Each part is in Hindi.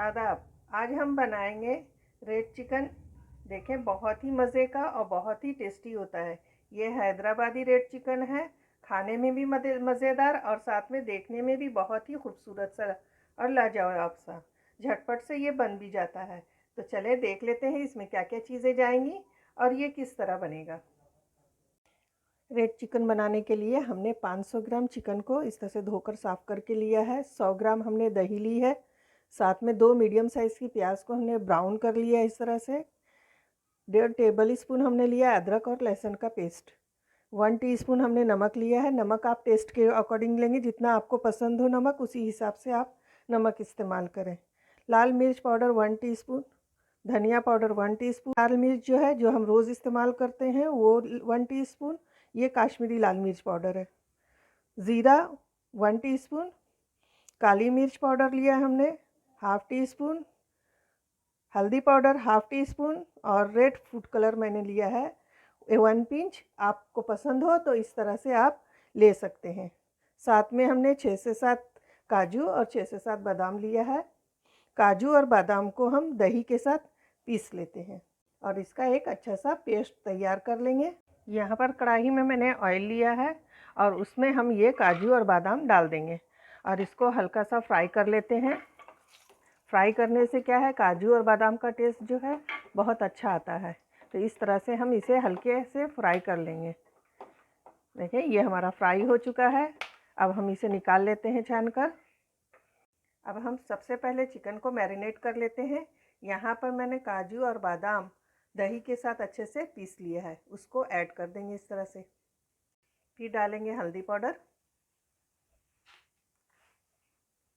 आदाब। आज हम बनाएंगे रेड चिकन। देखें, बहुत ही मज़े का और बहुत ही टेस्टी होता है। ये हैदराबादी रेड चिकन है। खाने में भी मज़ेदार और साथ में देखने में भी बहुत ही खूबसूरत सा और लाजवाब सा। झटपट से ये बन भी जाता है। तो चले देख लेते हैं इसमें क्या क्या चीज़ें जाएंगी और ये किस तरह बनेगा। रेड चिकन बनाने के लिए हमने 500 ग्राम चिकन को इस तरह से धोकर साफ़ करके लिया है। 100 ग्राम हमने दही ली है। साथ में 2 मीडियम साइज़ की प्याज को हमने ब्राउन कर लिया इस तरह से। 1.5 टेबल स्पून हमने लिया अदरक और लहसुन का पेस्ट। 1 टीस्पून हमने नमक लिया है। नमक आप टेस्ट के अकॉर्डिंग लेंगे, जितना आपको पसंद हो नमक उसी हिसाब से आप नमक इस्तेमाल करें। लाल मिर्च पाउडर 1 टीस्पून, धनिया पाउडर 1 टीस्पून, लाल मिर्च जो है जो हम रोज़ इस्तेमाल करते हैं वो 1 टीस्पून, ये काश्मीरी लाल मिर्च पाउडर है। ज़ीरा 1 टीस्पून, काली मिर्च पाउडर लिया हमने हाफ़ टी स्पून, हल्दी पाउडर हाफ़ टी स्पून और रेड फूड कलर मैंने लिया है 1 पिंच। आपको पसंद हो तो इस तरह से आप ले सकते हैं। साथ में हमने 6 से 7 काजू और 6 से 7 बादाम लिया है। काजू और बादाम को हम दही के साथ पीस लेते हैं और इसका एक अच्छा सा पेस्ट तैयार कर लेंगे। यहाँ पर कढ़ाई में मैंने ऑयल लिया है और उसमें हम ये काजू और बादाम डाल देंगे और इसको हल्का सा फ्राई कर लेते हैं। फ्राई करने से क्या है, काजू और बादाम का टेस्ट जो है बहुत अच्छा आता है। तो इस तरह से हम इसे हल्के से फ्राई कर लेंगे। देखिए ये हमारा फ्राई हो चुका है। अब हम इसे निकाल लेते हैं छान कर। अब हम सबसे पहले चिकन को मैरिनेट कर लेते हैं। यहाँ पर मैंने काजू और बादाम दही के साथ अच्छे से पीस लिया है, उसको ऐड कर देंगे इस तरह से। फिर डालेंगे हल्दी पाउडर,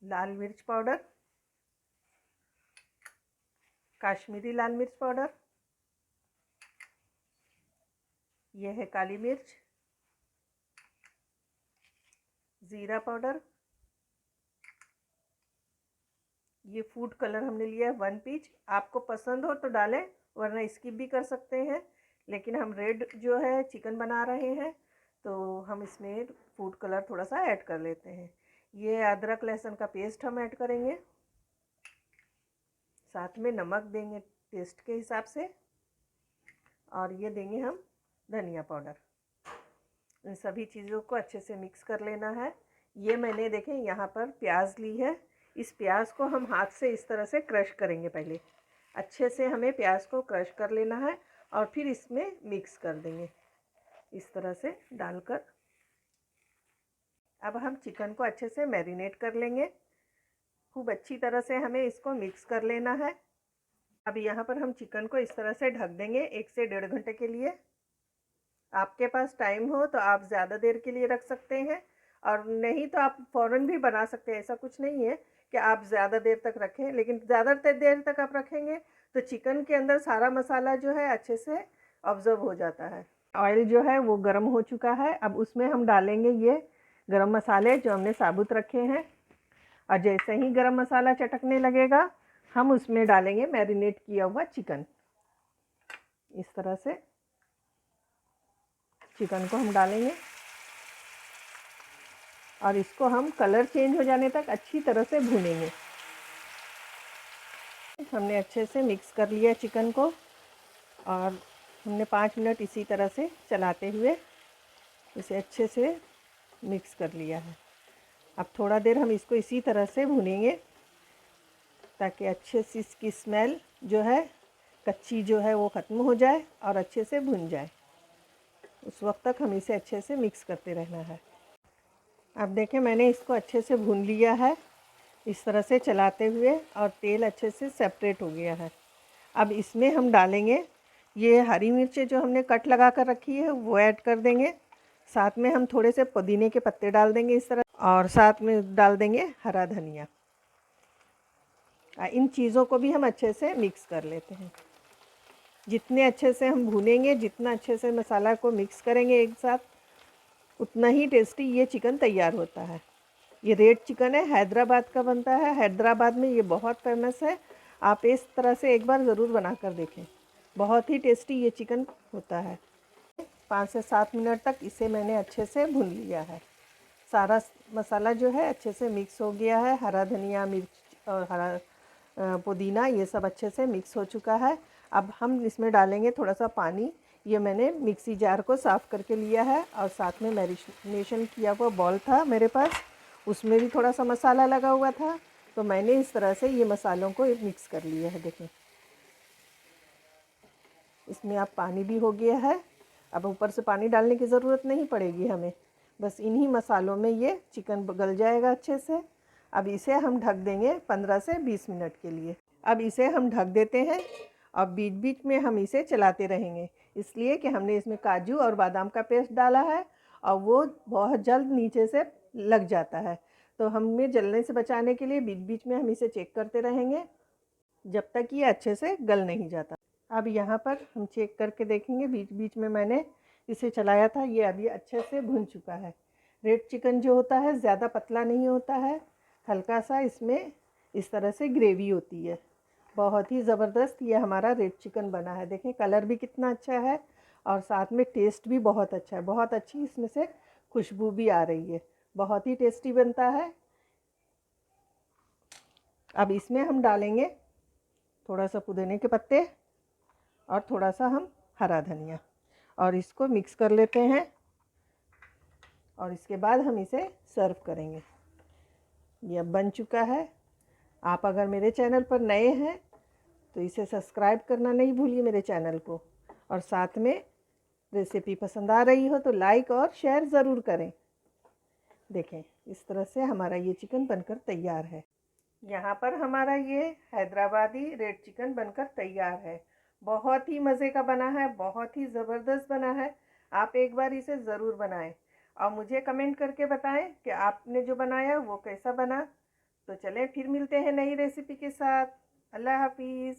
लाल मिर्च पाउडर, काश्मीरी लाल मिर्च पाउडर, यह है काली मिर्च, ज़ीरा पाउडर, ये फूड कलर हमने लिया है 1 पिंच। आपको पसंद हो तो डालें, वरना स्किप भी कर सकते हैं। लेकिन हम रेड जो है चिकन बना रहे हैं तो हम इसमें फूड कलर थोड़ा सा ऐड कर लेते हैं। ये अदरक लहसुन का पेस्ट हम ऐड करेंगे। साथ में नमक देंगे टेस्ट के हिसाब से और ये देंगे हम धनिया पाउडर। इन सभी चीज़ों को अच्छे से मिक्स कर लेना है। ये मैंने देखें यहाँ पर प्याज ली है। इस प्याज को हम हाथ से इस तरह से क्रश करेंगे। पहले अच्छे से हमें प्याज को क्रश कर लेना है और फिर इसमें मिक्स कर देंगे इस तरह से डालकर। अब हम चिकन को अच्छे से मैरिनेट कर लेंगे। खूब अच्छी तरह से हमें इसको मिक्स कर लेना है। अब यहाँ पर हम चिकन को इस तरह से ढक देंगे 1 से 1.5 घंटे के लिए। आपके पास टाइम हो तो आप ज़्यादा देर के लिए रख सकते हैं और नहीं तो आप फ़ौरन भी बना सकते हैं। ऐसा कुछ नहीं है कि आप ज़्यादा देर तक रखें, लेकिन ज़्यादा देर तक आप रखेंगे तो चिकन के अंदर सारा मसाला जो है अच्छे से ऑब्ज़र्व हो जाता है। ऑयल जो है वो गर्म हो चुका है। अब उसमें हम डालेंगे ये गरम मसाले जो हमने साबुत रखे हैं और जैसे ही गरम मसाला चटकने लगेगा हम उसमें डालेंगे मैरिनेट किया हुआ चिकन। इस तरह से चिकन को हम डालेंगे और इसको हम कलर चेंज हो जाने तक अच्छी तरह से भूनेंगे। हमने अच्छे से मिक्स कर लिया चिकन को और हमने 5 मिनट इसी तरह से चलाते हुए इसे अच्छे से मिक्स कर लिया है। अब थोड़ा देर हम इसको इसी तरह से भूनेंगे ताकि अच्छे से इसकी स्मेल जो है कच्ची जो है वो ख़त्म हो जाए और अच्छे से भुन जाए। उस वक्त तक हम इसे अच्छे से मिक्स करते रहना है। अब देखें मैंने इसको अच्छे से भून लिया है इस तरह से चलाते हुए और तेल अच्छे से सेपरेट हो गया है। अब इसमें हम डालेंगे ये हरी मिर्चें जो हमने कट लगा कर रखी है वो ऐड कर देंगे। साथ में हम थोड़े से पुदीने के पत्ते डाल देंगे इस तरह और साथ में डाल देंगे हरा धनिया। इन चीज़ों को भी हम अच्छे से मिक्स कर लेते हैं। जितने अच्छे से हम भूनेंगे, जितना अच्छे से मसाला को मिक्स करेंगे एक साथ, उतना ही टेस्टी ये चिकन तैयार होता है। ये रेड चिकन है, हैदराबाद का बनता है। हैदराबाद में ये बहुत फेमस है। आप इस तरह से एक बार ज़रूर बना कर देखें, बहुत ही टेस्टी ये चिकन होता है। 5 से 7 मिनट तक इसे मैंने अच्छे से भून लिया है। सारा मसाला जो है अच्छे से मिक्स हो गया है। हरा धनिया, मिर्च और हरा पुदीना, ये सब अच्छे से मिक्स हो चुका है। अब हम इसमें डालेंगे थोड़ा सा पानी। ये मैंने मिक्सी जार को साफ़ करके लिया है और साथ में मैरिनेशन किया हुआ बॉल था मेरे पास, उसमें भी थोड़ा सा मसाला लगा हुआ था, तो मैंने इस तरह से ये मसालों को मिक्स कर लिया है। देखें, इसमें अब पानी भी हो गया है। अब ऊपर से पानी डालने की ज़रूरत नहीं पड़ेगी हमें, बस इन्हीं मसालों में ये चिकन गल जाएगा अच्छे से। अब इसे हम ढक देंगे 15 से 20 मिनट के लिए। अब इसे हम ढक देते हैं और बीच बीच में हम इसे चलाते रहेंगे, इसलिए कि हमने इसमें काजू और बादाम का पेस्ट डाला है और वो बहुत जल्द नीचे से लग जाता है। तो हमें जलने से बचाने के लिए बीच बीच में हम इसे चेक करते रहेंगे जब तक ये अच्छे से गल नहीं जाता। अब यहाँ पर हम चेक करके देखेंगे, बीच बीच में मैंने इसे चलाया था, ये अभी अच्छे से भुन चुका है। रेड चिकन जो होता है ज़्यादा पतला नहीं होता है, हल्का सा इसमें इस तरह से ग्रेवी होती है। बहुत ही ज़बरदस्त ये हमारा रेड चिकन बना है। देखें कलर भी कितना अच्छा है और साथ में टेस्ट भी बहुत अच्छा है, बहुत अच्छी इसमें से खुशबू भी आ रही है, बहुत ही टेस्टी बनता है। अब इसमें हम डालेंगे थोड़ा सा पुदीने के पत्ते और थोड़ा सा हम हरा धनिया, और इसको मिक्स कर लेते हैं और इसके बाद हम इसे सर्व करेंगे। ये अब बन चुका है। आप अगर मेरे चैनल पर नए हैं तो इसे सब्सक्राइब करना नहीं भूलिए मेरे चैनल को, और साथ में रेसिपी पसंद आ रही हो तो लाइक और शेयर ज़रूर करें। देखें इस तरह से हमारा ये चिकन बनकर तैयार है। यहाँ पर हमारा ये हैदराबादी रेड चिकन बनकर तैयार है। बहुत ही मज़े का बना है, बहुत ही ज़बरदस्त बना है। आप एक बार इसे ज़रूर बनाएं और मुझे कमेंट करके बताएं कि आपने जो बनाया वो कैसा बना। तो चलें फिर मिलते हैं नई रेसिपी के साथ। अल्लाह हाफिज़।